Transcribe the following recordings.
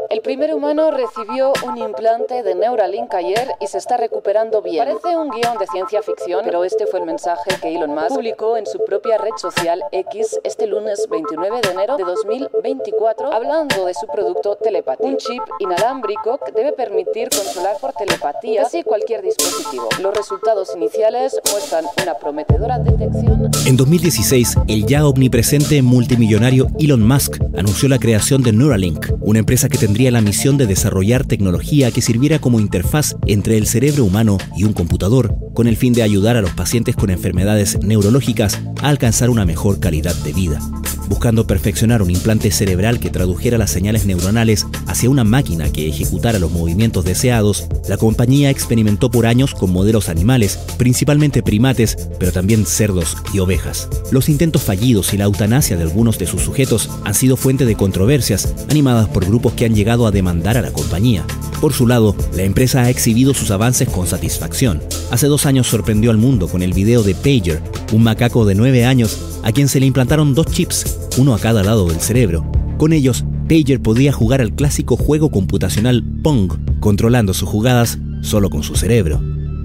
El primer humano recibió un implante de Neuralink ayer y se está recuperando bien. Parece un guión de ciencia ficción, pero este fue el mensaje que Elon Musk publicó en su propia red social X este lunes 29 de enero de 2024, hablando de su producto Telepathy. Un chip inalámbrico que debe permitir controlar por telepatía casi cualquier dispositivo. Los resultados iniciales muestran una prometedora detección. En 2016, el ya omnipresente multimillonario Elon Musk anunció la creación de Neuralink, una empresa que tendría la misión de desarrollar tecnología que sirviera como interfaz entre el cerebro humano y un computador, con el fin de ayudar a los pacientes con enfermedades neurológicas a alcanzar una mejor calidad de vida. Buscando perfeccionar un implante cerebral que tradujera las señales neuronales hacia una máquina que ejecutara los movimientos deseados, la compañía experimentó por años con modelos animales, principalmente primates, pero también cerdos y ovejas. Los intentos fallidos y la eutanasia de algunos de sus sujetos han sido fuente de controversias, animadas por grupos que han llegado a demandar a la compañía. Por su lado, la empresa ha exhibido sus avances con satisfacción. Hace 2 años sorprendió al mundo con el video de Pager, un macaco de 9 años a quien se le implantaron 2 chips, uno a cada lado del cerebro. Con ellos, Pager podía jugar al clásico juego computacional Pong, controlando sus jugadas solo con su cerebro.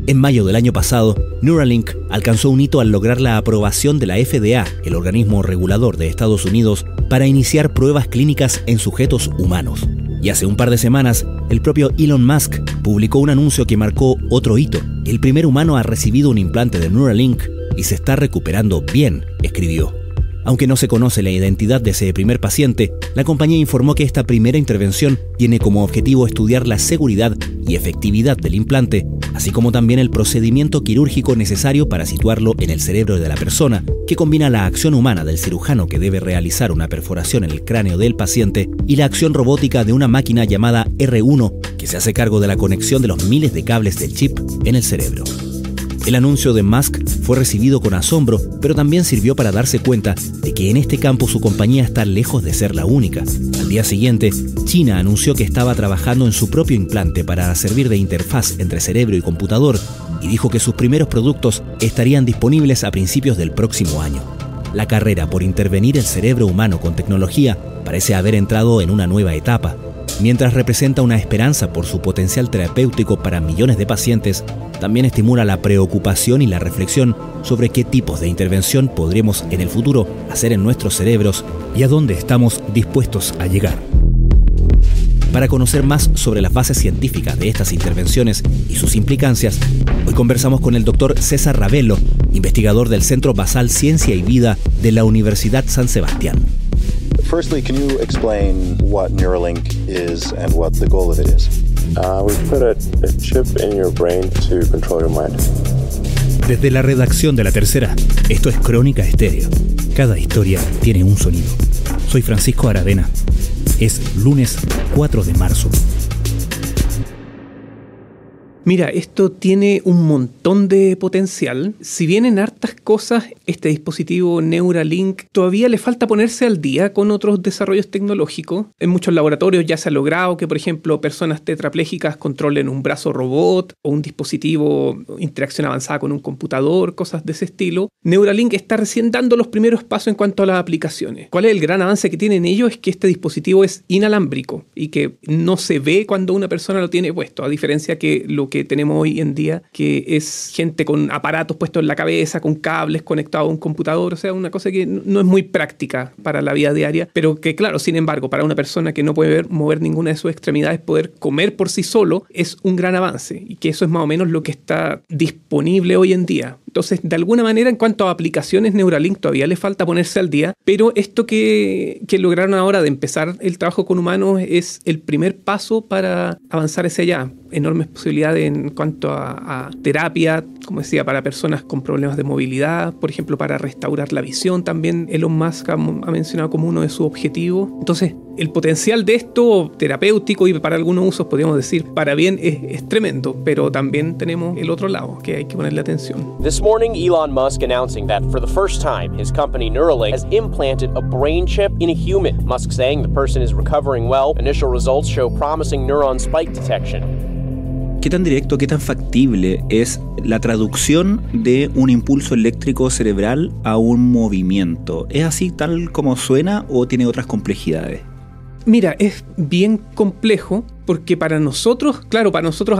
En mayo del año pasado, Neuralink alcanzó un hito al lograr la aprobación de la FDA, el organismo regulador de Estados Unidos, para iniciar pruebas clínicas en sujetos humanos. Y hace un par de semanas, el propio Elon Musk publicó un anuncio que marcó otro hito. El primer humano ha recibido un implante de Neuralink y se está recuperando bien, escribió. Aunque no se conoce la identidad de ese primer paciente, la compañía informó que esta primera intervención tiene como objetivo estudiar la seguridad y efectividad del implante, así como también el procedimiento quirúrgico necesario para situarlo en el cerebro de la persona, que combina la acción humana del cirujano que debe realizar una perforación en el cráneo del paciente y la acción robótica de una máquina llamada R1, que se hace cargo de la conexión de los miles de cables del chip en el cerebro. El anuncio de Musk fue recibido con asombro, pero también sirvió para darse cuenta de que en este campo su compañía está lejos de ser la única. Al día siguiente, China anunció que estaba trabajando en su propio implante para servir de interfaz entre cerebro y computador y dijo que sus primeros productos estarían disponibles a principios del próximo año. La carrera por intervenir el cerebro humano con tecnología parece haber entrado en una nueva etapa. Mientras representa una esperanza por su potencial terapéutico para millones de pacientes, también estimula la preocupación y la reflexión sobre qué tipos de intervención podremos en el futuro hacer en nuestros cerebros y a dónde estamos dispuestos a llegar. Para conocer más sobre las bases científicas de estas intervenciones y sus implicancias, hoy conversamos con el Dr. César Ravelo, investigador del Centro Basal Ciencia y Vida de la Universidad San Sebastián. Firstly, can you explain what Neuralink is and what the goal of it is? We put a chip in your brain to control your mind. Desde la redacción de La Tercera, esto es Crónica Estéreo. Cada historia tiene un sonido. Soy Francisco Aravena. Es lunes 4 de marzo. Mira, esto tiene un montón de potencial. Si bien en hartas cosas este dispositivo Neuralink todavía le falta ponerse al día con otros desarrollos tecnológicos. En muchos laboratorios ya se ha logrado que, por ejemplo, personas tetraplégicas controlen un brazo robot o un dispositivo interacción avanzada con un computador, cosas de ese estilo. Neuralink está recién dando los primeros pasos en cuanto a las aplicaciones. ¿Cuál es el gran avance que tienen ellos? Es que este dispositivo es inalámbrico y que no se ve cuando una persona lo tiene puesto, a diferencia que lo que tenemos hoy en día, que es gente con aparatos puestos en la cabeza, con cables conectados a un computador, o sea, una cosa que no es muy práctica para la vida diaria, pero que claro, sin embargo, para una persona que no puede mover ninguna de sus extremidades, poder comer por sí solo es un gran avance, y que eso es más o menos lo que está disponible hoy en día. Entonces, de alguna manera, en cuanto a aplicaciones, Neuralink todavía le falta ponerse al día, pero esto que lograron ahora de empezar el trabajo con humanos es el primer paso para avanzar hacia allá. Enormes posibilidades en cuanto a terapia, como decía, para personas con problemas de movilidad, por ejemplo, para restaurar la visión también Elon Musk ha mencionado como uno de sus objetivos. Entonces, el potencial de esto terapéutico y para algunos usos, podríamos decir, para bien es tremendo, pero también tenemos el otro lado que hay que ponerle atención. This morning, Elon Musk announcing that for the first time, his company Neuralink has implanted a brain chip in a human. Musk saying the person is recovering well. Initial results show promising neuron spike detection. ¿Qué tan directo, qué tan factible es la traducción de un impulso eléctrico cerebral a un movimiento? ¿Es así tal como suena o tiene otras complejidades? Mira, es bien complejo porque para nosotros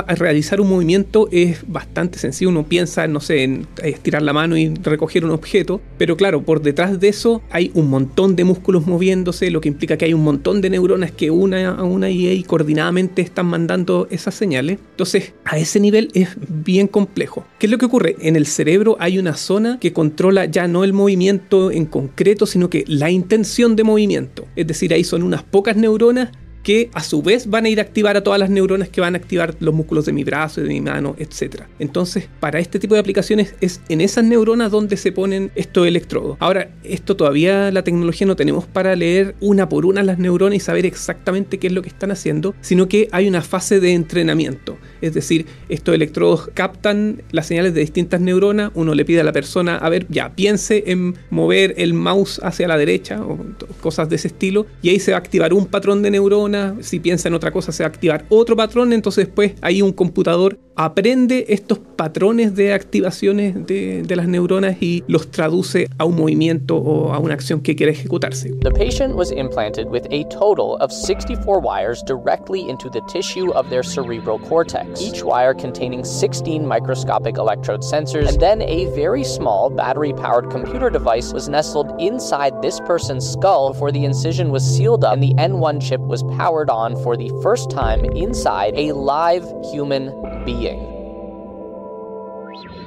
realizar un movimiento es bastante sencillo. Uno piensa, no sé, en estirar la mano y recoger un objeto, pero claro, por detrás de eso hay un montón de músculos moviéndose, lo que implica que hay un montón de neuronas que una a una y coordinadamente están mandando esas señales. Entonces, a ese nivel es bien complejo. ¿Qué es lo que ocurre? En el cerebro hay una zona que controla ya no el movimiento en concreto, sino que la intención de movimiento. Es decir, ahí son unas pocas neuronas que a su vez van a ir a activar a todas las neuronas que van a activar los músculos de mi brazo, de mi mano, etc. Entonces, para este tipo de aplicaciones es en esas neuronas donde se ponen estos electrodos. Ahora, esto todavía la tecnología no tenemos para leer una por una las neuronas y saber exactamente qué es lo que están haciendo, sino que hay una fase de entrenamiento. Es decir, estos electrodos captan las señales de distintas neuronas, uno le pide a la persona, a ver, ya, piense en mover el mouse hacia la derecha o cosas de ese estilo, y ahí se va a activar un patrón de neuronas. Si piensa en otra cosa se va a activar otro patrón, entonces después ahí un computador aprende estos patrones de activaciones de las neuronas y los traduce a un movimiento o a una acción que quiera ejecutarse. The patient was implanted with a total of 64 wires directly into the tissue of their cerebral cortex, each wire containing 16 microscopic electrode sensors, and then a very small battery-powered computer device was nestled inside this person's skull before the incision was sealed up and the N1 chip was powered on for the first time inside a live human being.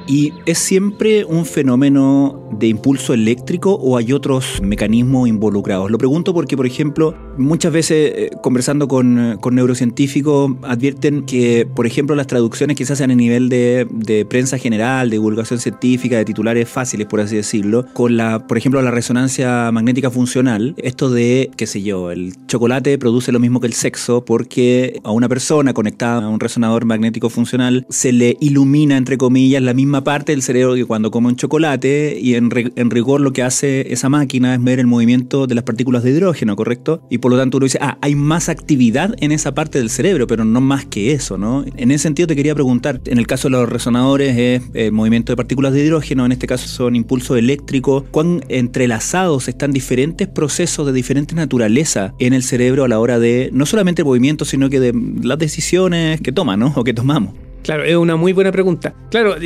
¿Y es siempre un fenómeno de impulso eléctrico o hay otros mecanismos involucrados? Lo pregunto porque, por ejemplo, muchas veces conversando con neurocientíficos advierten que, por ejemplo, las traducciones que se hacen a nivel de prensa general, de divulgación científica, de titulares fáciles, por así decirlo, con por ejemplo, la resonancia magnética funcional, esto de, qué sé yo, el chocolate produce lo mismo que el sexo porque a una persona conectada a un resonador magnético funcional se le ilumina, entre comillas, la misma parte del cerebro que cuando come un chocolate, y en rigor lo que hace esa máquina es ver el movimiento de las partículas de hidrógeno, ¿correcto? Y por lo tanto uno dice, hay más actividad en esa parte del cerebro, pero no más que eso, ¿no? En ese sentido te quería preguntar, en el caso de los resonadores es el movimiento de partículas de hidrógeno, en este caso son impulsos eléctricos, ¿cuán entrelazados están diferentes procesos de diferente naturaleza en el cerebro a la hora de, no solamente el movimiento, sino que de las decisiones que toman, ¿no? O que tomamos? Claro, es una muy buena pregunta. Claro,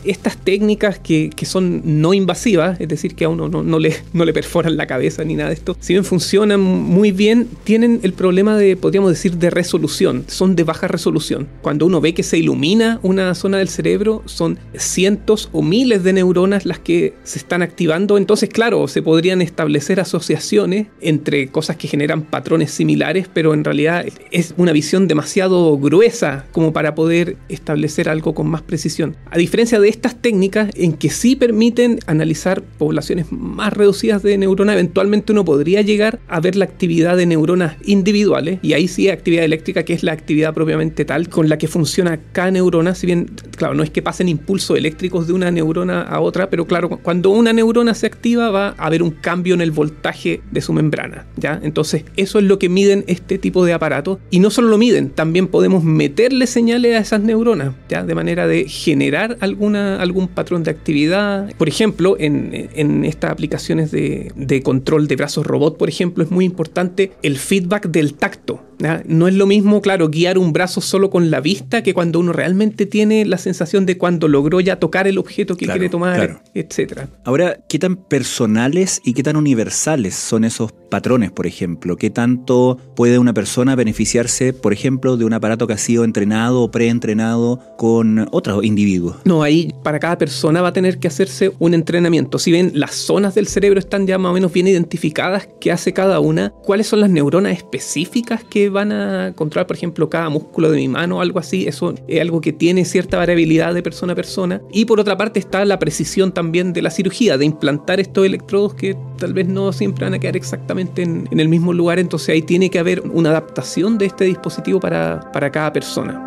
estas técnicas que son no invasivas, es decir, que a uno no le perforan la cabeza ni nada de esto, si bien funcionan muy bien, tienen el problema de, podríamos decir, de resolución. Son de baja resolución. Cuando uno ve que se ilumina una zona del cerebro, son cientos o miles de neuronas las que se están activando. Entonces, claro, se podrían establecer asociaciones entre cosas que generan patrones similares, pero en realidad es una visión demasiado gruesa como para poder establecer algo con más precisión. A diferencia de estas técnicas en que sí permiten analizar poblaciones más reducidas de neuronas, eventualmente uno podría llegar a ver la actividad de neuronas individuales, y ahí sí actividad eléctrica, que es la actividad propiamente tal con la que funciona cada neurona. Si bien, claro, no es que pasen impulsos eléctricos de una neurona a otra, pero claro, cuando una neurona se activa va a haber un cambio en el voltaje de su membrana, ¿ya? Entonces eso es lo que miden este tipo de aparatos, y no solo lo miden, también podemos meterle señales a esas neuronas, ¿ya? De manera de generar algún patrón de actividad. Por ejemplo, en estas aplicaciones de control de brazos robot, por ejemplo, es muy importante el feedback del tacto, ¿ya? No es lo mismo, claro, guiar un brazo solo con la vista que cuando uno realmente tiene la sensación de cuando logró ya tocar el objeto que quiere tomar, etc. Ahora, ¿qué tan personales y qué tan universales son esos patrones, por ejemplo? ¿Qué tanto puede una persona beneficiarse, por ejemplo, de un aparato que ha sido entrenado o preentrenado con otros individuos? No, ahí para cada persona va a tener que hacerse un entrenamiento. Si bien las zonas del cerebro están ya más o menos bien identificadas, ¿qué hace cada una? ¿Cuáles son las neuronas específicas que van a controlar, por ejemplo, cada músculo de mi mano o algo así? Eso es algo que tiene cierta variabilidad de persona a persona. Y por otra parte está la precisión también de la cirugía, de implantar estos electrodos que tal vez no siempre van a quedar exactamente en el mismo lugar. Entonces ahí tiene que haber una adaptación de este dispositivo para cada persona.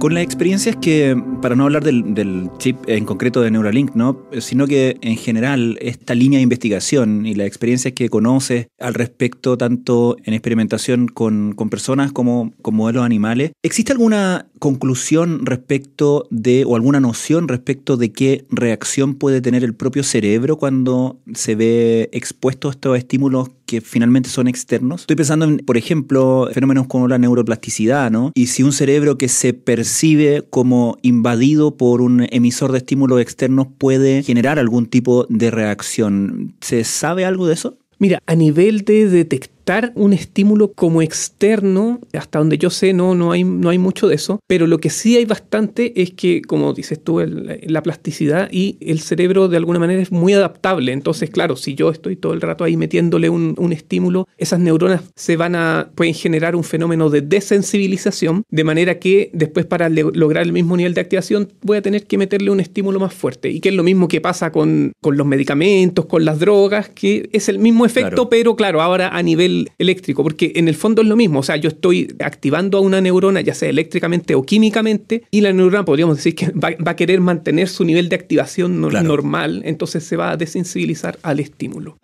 Con las experiencias que, para no hablar del chip en concreto de Neuralink, ¿no?, sino que en general esta línea de investigación y las experiencias que conoces al respecto, tanto en experimentación con personas como con modelos animales, ¿existe alguna conclusión respecto de, o alguna noción respecto de qué reacción puede tener el propio cerebro cuando se ve expuesto a estos estímulos que finalmente son externos? Estoy pensando en, por ejemplo, fenómenos como la neuroplasticidad, ¿no? Y si un cerebro que se percibe como invadido por un emisor de estímulos externos puede generar algún tipo de reacción. ¿Se sabe algo de eso? Mira, a nivel de detectar un estímulo como externo, hasta donde yo sé no hay mucho de eso, pero lo que sí hay bastante es que, como dices tú, la plasticidad, y el cerebro de alguna manera es muy adaptable. Entonces, claro, si yo estoy todo el rato ahí metiéndole un estímulo, esas neuronas pueden generar un fenómeno de desensibilización, de manera que después para lograr el mismo nivel de activación voy a tener que meterle un estímulo más fuerte, y que es lo mismo que pasa con los medicamentos, con las drogas, que es el mismo efecto, claro. Pero claro, ahora a nivel eléctrico, porque en el fondo es lo mismo. O sea, yo estoy activando a una neurona, ya sea eléctricamente o químicamente, y la neurona podríamos decir que va a querer mantener su nivel de activación normal, entonces se va a desensibilizar al estímulo.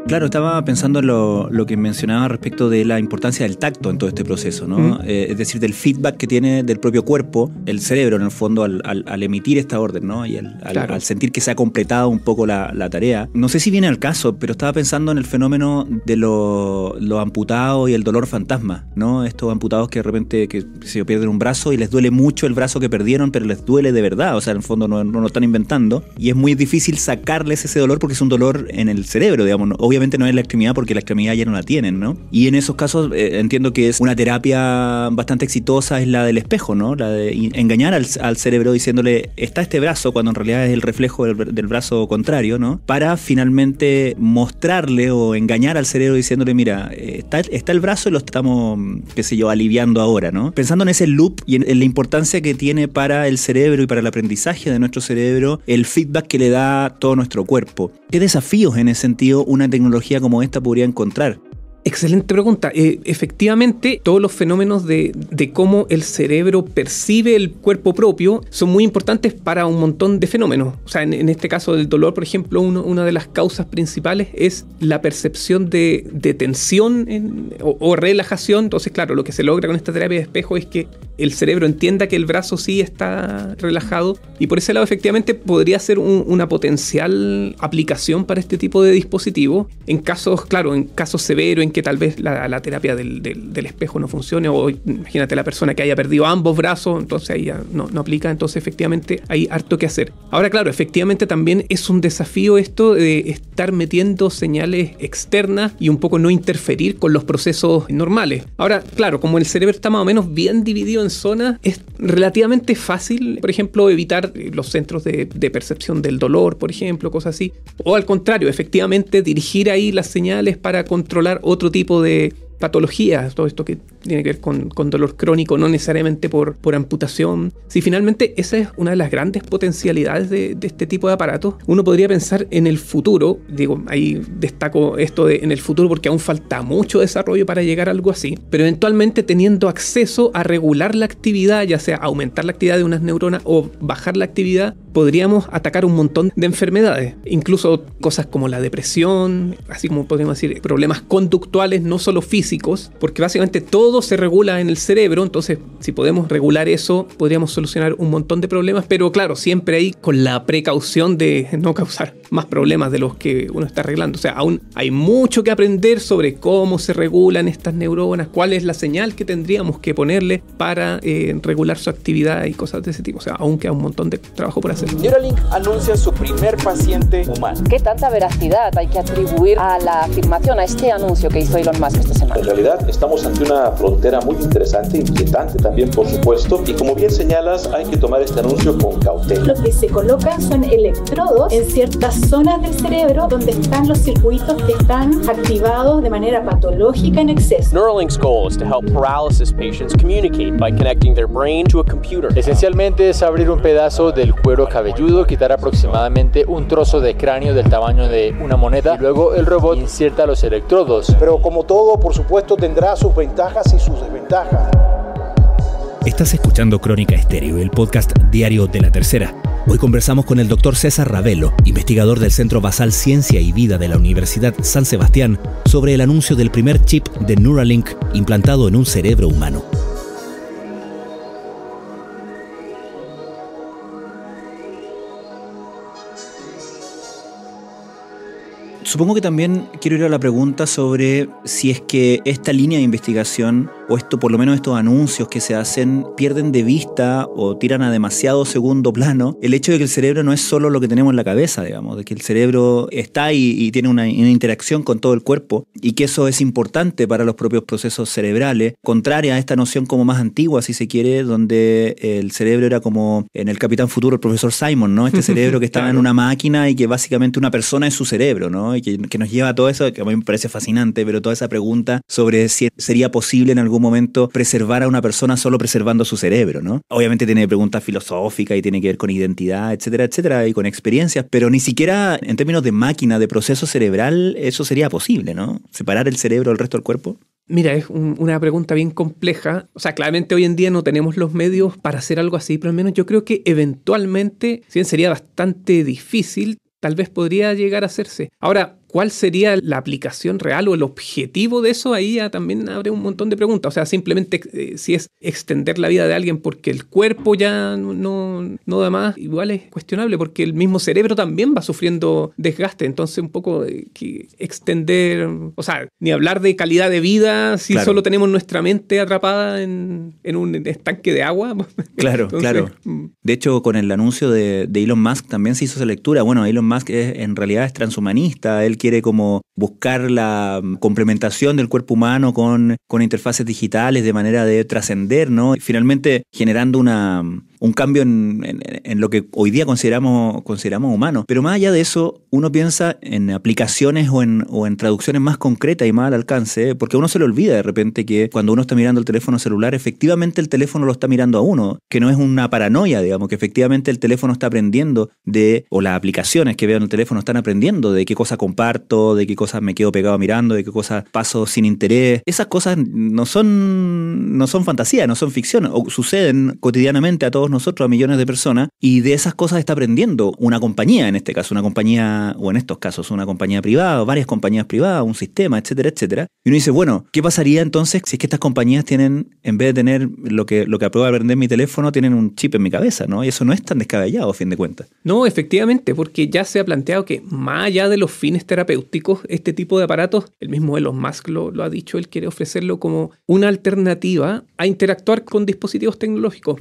Claro, estaba pensando en lo que mencionaba respecto de la importancia del tacto en todo este proceso, ¿no? Es decir, del feedback que tiene del propio cuerpo, el cerebro en el fondo al emitir esta orden, ¿no? Y al sentir que se ha completado un poco la tarea. No sé si viene al caso, pero estaba pensando en el fenómeno de los amputados y el dolor fantasma, ¿no? Estos amputados que de repente se pierden un brazo y les duele mucho el brazo que perdieron, pero les duele de verdad, o sea, en el fondo no lo están inventando, y es muy difícil sacarles ese dolor porque es un dolor en el cerebro, digamos, ¿no? Obviamente no es la extremidad porque la extremidad ya no la tienen, ¿no? Y en esos casos entiendo que es una terapia bastante exitosa, es la del espejo, ¿no? La de engañar al cerebro diciéndole, está este brazo, cuando en realidad es el reflejo del brazo contrario, ¿no? Para finalmente mostrarle o engañar al cerebro diciéndole, mira, está el brazo y lo estamos, qué sé yo, aliviando ahora, ¿no? Pensando en ese loop y en la importancia que tiene para el cerebro y para el aprendizaje de nuestro cerebro, el feedback que le da todo nuestro cuerpo. ¿Qué desafíos en ese sentido una tecnología como esta podría encontrar? Excelente pregunta. Efectivamente, todos los fenómenos de cómo el cerebro percibe el cuerpo propio son muy importantes para un montón de fenómenos. O sea, en este caso del dolor, por ejemplo, una de las causas principales es la percepción de tensión o relajación. Entonces, claro, lo que se logra con esta terapia de espejo es que el cerebro entienda que el brazo sí está relajado, y por ese lado efectivamente podría ser una potencial aplicación para este tipo de dispositivo en casos severos en que tal vez la terapia del espejo no funcione, o imagínate la persona que haya perdido ambos brazos, entonces ahí ya no aplica. Entonces efectivamente hay harto que hacer. Ahora, claro, efectivamente también es un desafío esto de estar metiendo señales externas y un poco no interferir con los procesos normales. Ahora, claro, como el cerebro está más o menos bien dividido en zonas, es relativamente fácil, por ejemplo, evitar los centros de percepción del dolor, por ejemplo, cosas así. O al contrario, efectivamente dirigir ahí las señales para controlar otro tipo de patologías, todo esto que tiene que ver con dolor crónico, no necesariamente por amputación. Si finalmente esa es una de las grandes potencialidades de este tipo de aparatos, uno podría pensar en el futuro. Digo, ahí destaco esto de en el futuro porque aún falta mucho desarrollo para llegar a algo así, pero eventualmente teniendo acceso a regular la actividad, ya sea aumentar la actividad de unas neuronas o bajar la actividad, podríamos atacar un montón de enfermedades, incluso cosas como la depresión, así como podríamos decir problemas conductuales, no solo físicos, porque básicamente todo se regula en el cerebro. Entonces, si podemos regular eso, podríamos solucionar un montón de problemas, pero claro, siempre ahí con la precaución de no causar más problemas de los que uno está arreglando. O sea, aún hay mucho que aprender sobre cómo se regulan estas neuronas, cuál es la señal que tendríamos que ponerle para regular su actividad y cosas de ese tipo. O sea, aún queda un montón de trabajo por hacer. Neuralink anuncia su primer paciente humano. ¿Qué tanta veracidad hay que atribuir a la afirmación, a este anuncio que hizo Elon Musk esta semana? En realidad estamos ante una frontera muy interesante, inquietante también, por supuesto, y como bien señalas, hay que tomar este anuncio con cautela. Lo que se colocan son electrodos en ciertas zonas del cerebro donde están los circuitos que están activados de manera patológica en exceso. Neuralink's goal is to help paralysis patients communicate by connecting their brain to a computer. Esencialmente es abrir un pedazo del cuero cabelludo, quitar aproximadamente un trozo de cráneo del tamaño de una moneda, y luego el robot inserta los electrodos. Pero como todo, por supuesto, tendrá sus ventajas y sus desventajas. Estás escuchando Crónica Estéreo, el podcast diario de La Tercera. Hoy conversamos con el Dr. César Ravelo, investigador del Centro Basal Ciencia y Vida de la Universidad San Sebastián, sobre el anuncio del primer chip de Neuralink implantado en un cerebro humano. Supongo que también quiero ir a la pregunta sobre si es que esta línea de investigación o esto, por lo menos estos anuncios que se hacen, pierden de vista o tiran a demasiado segundo plano el hecho de que el cerebro no es solo lo que tenemos en la cabeza, digamos, de que el cerebro está y tiene una interacción con todo el cuerpo y que eso es importante para los propios procesos cerebrales, contraria a esta noción como más antigua, si se quiere, donde el cerebro era como en el Capitán Futuro, el profesor Simon, ¿no? Este cerebro que estaba en una máquina y que básicamente una persona es su cerebro, ¿no? Y que nos lleva a todo eso, que a mí me parece fascinante, pero toda esa pregunta sobre si sería posible en algún momento preservar a una persona solo preservando su cerebro, ¿no? Obviamente tiene preguntas filosóficas y tiene que ver con identidad, etcétera, etcétera, y con experiencias, pero ni siquiera en términos de máquina, de proceso cerebral, eso sería posible, ¿no? Separar el cerebro del resto del cuerpo. Mira, es una pregunta bien compleja. O sea, claramente hoy en día no tenemos los medios para hacer algo así, pero al menos yo creo que eventualmente, si bien sería bastante difícil, tal vez podría llegar a hacerse. Ahora, ¿cuál sería la aplicación real o el objetivo de eso? Ahí ya también abre un montón de preguntas. O sea, simplemente si es extender la vida de alguien porque el cuerpo ya no da más, igual es cuestionable porque el mismo cerebro también va sufriendo desgaste. Entonces, un poco que extender, o sea, ni hablar de calidad de vida si solo tenemos nuestra mente atrapada en un estanque de agua. Claro, Entonces, claro. De hecho, con el anuncio de Elon Musk también se hizo esa lectura. Bueno, Elon Musk en realidad es transhumanista. Él quiere como buscar la complementación del cuerpo humano con interfaces digitales de manera de trascender, ¿no? Y finalmente generando un cambio en lo que hoy día consideramos humano. Pero más allá de eso, uno piensa en aplicaciones o en traducciones más concretas y más al alcance, porque a uno se le olvida de repente que cuando uno está mirando el teléfono celular, efectivamente el teléfono lo está mirando a uno, que no es una paranoia, digamos, que efectivamente el teléfono está aprendiendo o las aplicaciones que veo en el teléfono están aprendiendo de qué cosa comparto, de qué cosas me quedo pegado mirando, de qué cosas paso sin interés. Esas cosas no son fantasía, no son ficción, o suceden cotidianamente a todos nosotros, a millones de personas, y de esas cosas está aprendiendo una compañía, en este caso, una compañía, o en estos casos, una compañía privada, varias compañías privadas, un sistema, etcétera, etcétera. Y uno dice, bueno, ¿qué pasaría entonces si es que estas compañías tienen, en vez de tener lo que aprueba aprender mi teléfono, tienen un chip en mi cabeza, ¿no? Y eso no es tan descabellado, a fin de cuentas. No, efectivamente, porque ya se ha planteado que más allá de los fines terapéuticos, este tipo de aparatos, el mismo Elon Musk lo ha dicho, él quiere ofrecerlo como una alternativa a interactuar con dispositivos tecnológicos.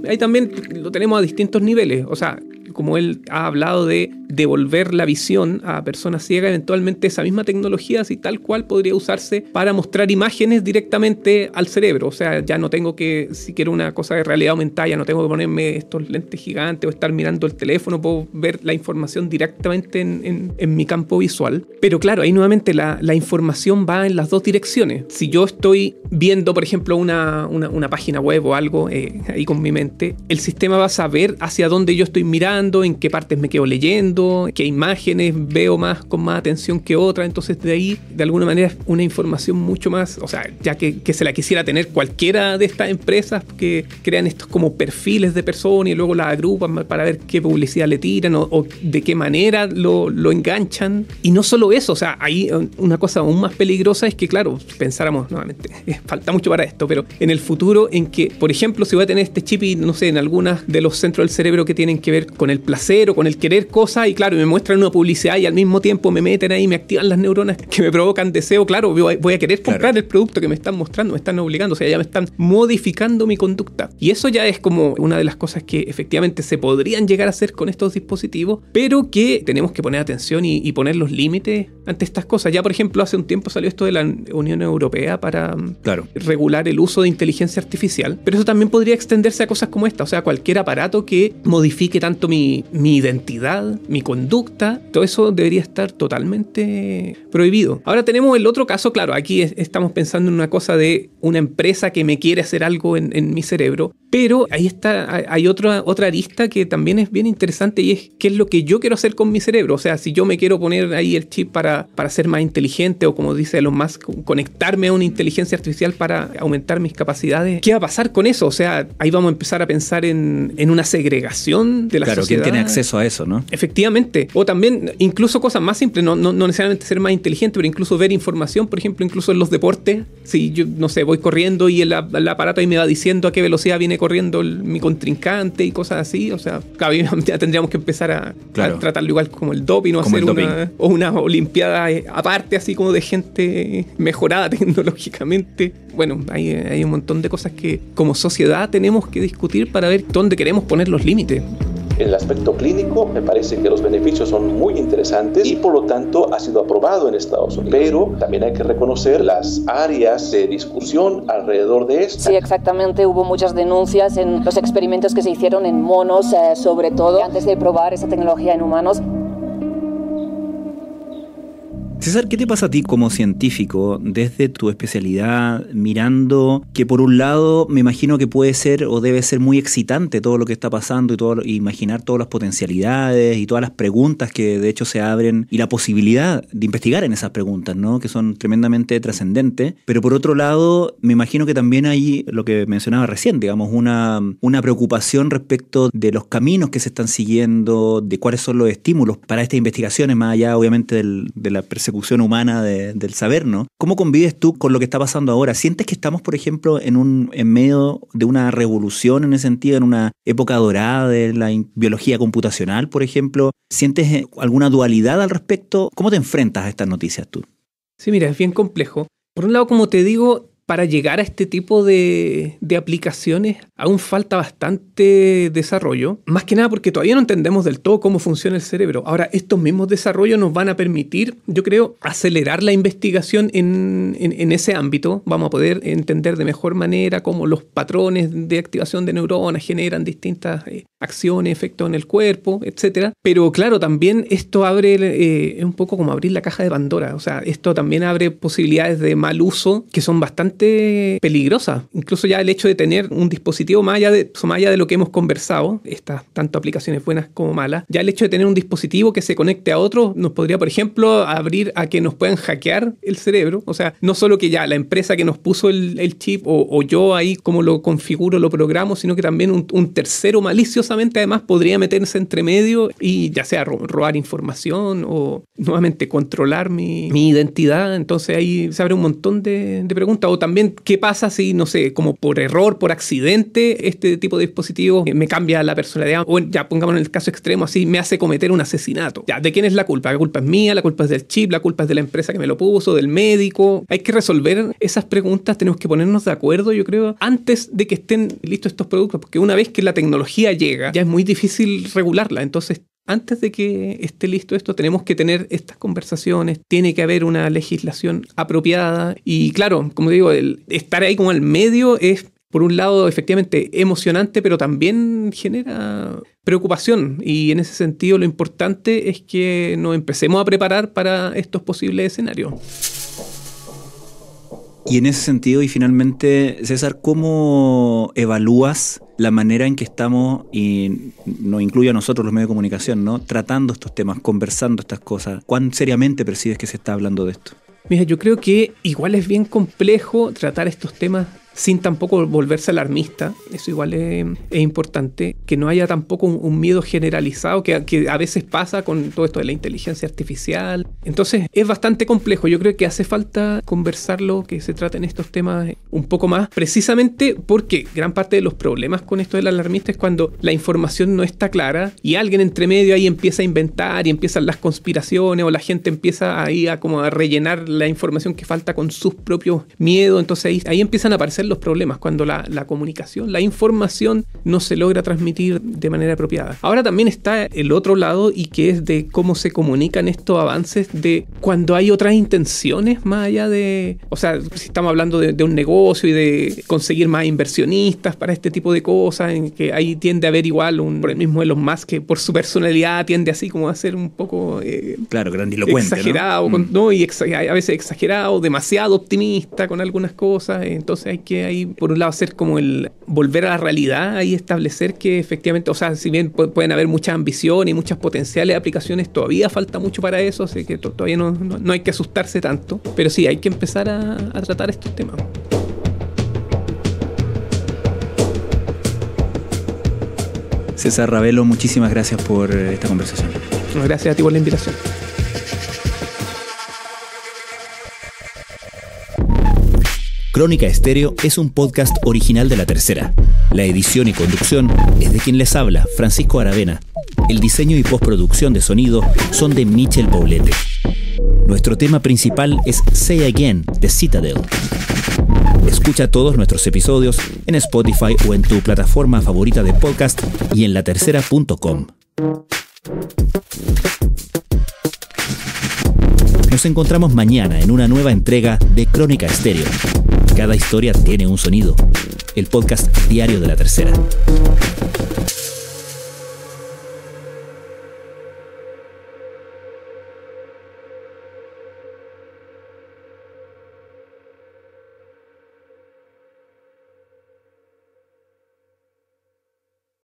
Ahí también lo tenemos a distintos niveles, o sea, como él ha hablado de devolver la visión a personas ciegas, eventualmente esa misma tecnología, así tal cual, podría usarse para mostrar imágenes directamente al cerebro. O sea, ya no tengo que, si quiero una cosa de realidad aumentada, ya no tengo que ponerme estos lentes gigantes o estar mirando el teléfono, puedo ver la información directamente en mi campo visual. Pero claro, ahí nuevamente la información va en las dos direcciones. Si yo estoy viendo, por ejemplo, una página web o algo ahí con mi mente, el sistema va a saber hacia dónde yo estoy mirando, en qué partes me quedo leyendo, qué imágenes veo con más atención que otra. Entonces de ahí, de alguna manera, una información mucho más, o sea, ya que se la quisiera tener cualquiera de estas empresas que crean estos como perfiles de personas y luego las agrupan para ver qué publicidad le tiran o de qué manera lo enganchan. Y no solo eso, o sea, ahí una cosa aún más peligrosa es que, claro, pensáramos nuevamente, falta mucho para esto, pero en el futuro en que, por ejemplo, si voy a tener este chip y, no sé, en algunas de los centros del cerebro que tienen que ver con el placer o con el querer cosas, y claro, me muestran una publicidad y al mismo tiempo me meten ahí, me activan las neuronas que me provocan deseo, claro, voy a querer comprar el producto que me están mostrando, me están obligando, o sea, ya me están modificando mi conducta. Y eso ya es como una de las cosas que efectivamente se podrían llegar a hacer con estos dispositivos, pero que tenemos que poner atención y poner los límites ante estas cosas. Ya, por ejemplo, hace un tiempo salió esto de la Unión Europea para regular el uso de inteligencia artificial, pero eso también podría extenderse a cosas como esta, o sea, cualquier aparato que modifique tanto mi identidad, mi conducta, todo eso debería estar totalmente prohibido. Ahora tenemos el otro caso, claro, aquí estamos pensando en una cosa de una empresa que me quiere hacer algo en mi cerebro, pero ahí está, hay otra arista que también es bien interesante y es qué es lo que yo quiero hacer con mi cerebro. O sea, si yo me quiero poner ahí el chip para ser más inteligente o, como dice Elon Musk, conectarme a una inteligencia artificial para aumentar mis capacidades, ¿qué va a pasar con eso? O sea, ahí vamos a empezar a pensar en una segregación de la sociedad. ¿Quién tiene acceso a eso, no? Efectivamente. O también, incluso cosas más simples, no necesariamente ser más inteligente, pero incluso ver información, por ejemplo, incluso en los deportes. Si yo, no sé, voy corriendo y el aparato ahí me va diciendo a qué velocidad viene viene corriendo mi contrincante y cosas así. O sea, claro, ya tendríamos que empezar a tratarlo igual como el doping, o hacer una olimpiada aparte, así como de gente mejorada tecnológicamente. Bueno, hay un montón de cosas que como sociedad tenemos que discutir para ver dónde queremos poner los límites. En el aspecto clínico, me parece que los beneficios son muy interesantes y por lo tanto ha sido aprobado en Estados Unidos. Pero también hay que reconocer las áreas de discusión alrededor de esto. Sí, exactamente. Hubo muchas denuncias en los experimentos que se hicieron en monos, sobre todo, antes de probar esa tecnología en humanos. César, ¿qué te pasa a ti como científico desde tu especialidad, mirando que por un lado me imagino que puede ser o debe ser muy excitante todo lo que está pasando y imaginar todas las potencialidades y todas las preguntas que de hecho se abren y la posibilidad de investigar en esas preguntas, ¿no? Que son tremendamente trascendentes, pero por otro lado me imagino que también hay lo que mencionaba recién, digamos, una preocupación respecto de los caminos que se están siguiendo, de cuáles son los estímulos para estas investigaciones, más allá obviamente de la persecución humana del saber, ¿no? ¿Cómo convives tú con lo que está pasando ahora? ¿Sientes que estamos, por ejemplo, en medio de una revolución en ese sentido, en una época dorada de la biología computacional, por ejemplo? ¿Sientes alguna dualidad al respecto? ¿Cómo te enfrentas a estas noticias tú? Sí, mira, es bien complejo. Por un lado, como te digo, para llegar a este tipo de aplicaciones aún falta bastante desarrollo, más que nada porque todavía no entendemos del todo cómo funciona el cerebro. Ahora, estos mismos desarrollos nos van a permitir, yo creo, acelerar la investigación en ese ámbito. Vamos a poder entender de mejor manera cómo los patrones de activación de neuronas generan distintas acciones, efectos en el cuerpo, etc. Pero claro, también esto abre, es un poco como abrir la caja de Pandora. O sea, esto también abre posibilidades de mal uso que son bastante peligrosas. Incluso ya el hecho de tener un dispositivo, más allá de lo que hemos conversado, estas tanto aplicaciones buenas como malas, ya el hecho de tener un dispositivo que se conecte a otro nos podría, por ejemplo, abrir a que nos puedan hackear el cerebro. O sea, no solo que ya la empresa que nos puso el chip o yo ahí como lo configuro, lo programo, sino que también un tercero maliciosamente además podría meterse entre medio y ya sea robar información o nuevamente controlar mi identidad. Entonces ahí se abre un montón de preguntas. O también, ¿qué pasa si, no sé, como por error, por accidente, este tipo de dispositivo me cambia la personalidad? O ya pongamos en el caso extremo así, me hace cometer un asesinato. Ya, ¿de quién es la culpa? La culpa es mía, la culpa es del chip, la culpa es de la empresa que me lo puso, del médico. Hay que resolver esas preguntas, tenemos que ponernos de acuerdo, yo creo, antes de que estén listos estos productos, porque una vez que la tecnología llega, ya es muy difícil regularla. Entonces, antes de que esté listo esto, tenemos que tener estas conversaciones, tiene que haber una legislación apropiada y claro, como digo, el estar ahí como al medio es, por un lado, efectivamente emocionante, pero también genera preocupación y en ese sentido lo importante es que nos empecemos a preparar para estos posibles escenarios. Y en ese sentido, y finalmente, César, ¿cómo evalúas la manera en que estamos, y nos incluye a nosotros los medios de comunicación, ¿no?, tratando estos temas, conversando estas cosas? ¿Cuán seriamente percibes que se está hablando de esto? Mira, yo creo que igual es bien complejo tratar estos temas sin tampoco volverse alarmista. Eso igual es importante, que no haya tampoco un miedo generalizado que a veces pasa con todo esto de la inteligencia artificial. Entonces es bastante complejo. Yo creo que hace falta conversarlo, que se traten estos temas un poco más, precisamente porque gran parte de los problemas con esto del alarmista es cuando la información no está clara y alguien entre medio ahí empieza a inventar y empiezan las conspiraciones o la gente empieza ahí a rellenar la información que falta con sus propios miedos. Entonces ahí empiezan a aparecer los problemas cuando la comunicación, la información no se logra transmitir de manera apropiada. Ahora también está el otro lado y que es de cómo se comunican estos avances de cuando hay otras intenciones más allá de, o sea, si estamos hablando de un negocio y de conseguir más inversionistas para este tipo de cosas, en que ahí tiende a haber igual por el mismo Elon Musk que por su personalidad tiende así como a ser un poco claro, grandilocuente, exagerado, ¿no? Y a veces exagerado, demasiado optimista con algunas cosas. Entonces hay que ahí, por un lado, hacer como el volver a la realidad y establecer que efectivamente, o sea, si bien pueden haber muchas ambiciones y muchas potenciales aplicaciones, todavía falta mucho para eso, así que todavía no hay que asustarse tanto, pero sí, hay que empezar a tratar estos temas. César Ravelo, muchísimas gracias por esta conversación. Gracias a ti por la invitación. Crónica Estéreo es un podcast original de La Tercera. La edición y conducción es de quien les habla, Francisco Aravena. El diseño y postproducción de sonido son de Michel Poblete. Nuestro tema principal es Say Again, de Citadel. Escucha todos nuestros episodios en Spotify o en tu plataforma favorita de podcast y en latercera.com. Nos encontramos mañana en una nueva entrega de Crónica Estéreo. Cada historia tiene un sonido. El podcast diario de La Tercera.